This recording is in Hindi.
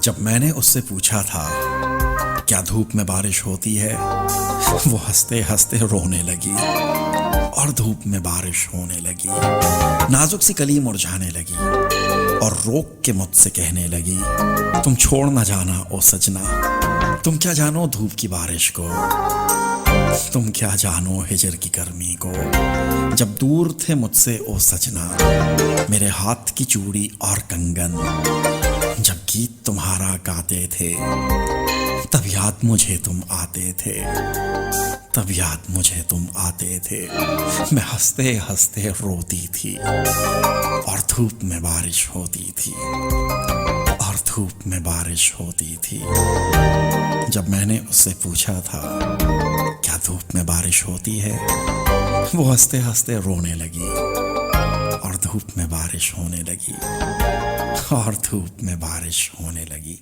जब मैंने उससे पूछा था क्या धूप में बारिश होती है, वो हंसते हंसते रोने लगी और धूप में बारिश होने लगी। नाजुक सी कली मुरझाने लगी और रोक के मुझसे कहने लगी, तुम छोड़ ना जाना ओ सजना, तुम क्या जानो धूप की बारिश को, तुम क्या जानो हिजर की गर्मी को। जब दूर थे मुझसे ओ सजना, मेरे हाथ की चूड़ी और कंगन, जब गीत तुम्हारा गाते थे तब याद मुझे तुम आते थे, तब याद मुझे तुम आते थे। मैं हंसते हंसते रोती थी और धूप में बारिश होती थी, और धूप में बारिश होती थी। जब मैंने उससे पूछा था क्या धूप में बारिश होती है, वो हंसते हंसते रोने लगी और धूप में बारिश होने लगी, और धूप में बारिश होने लगी।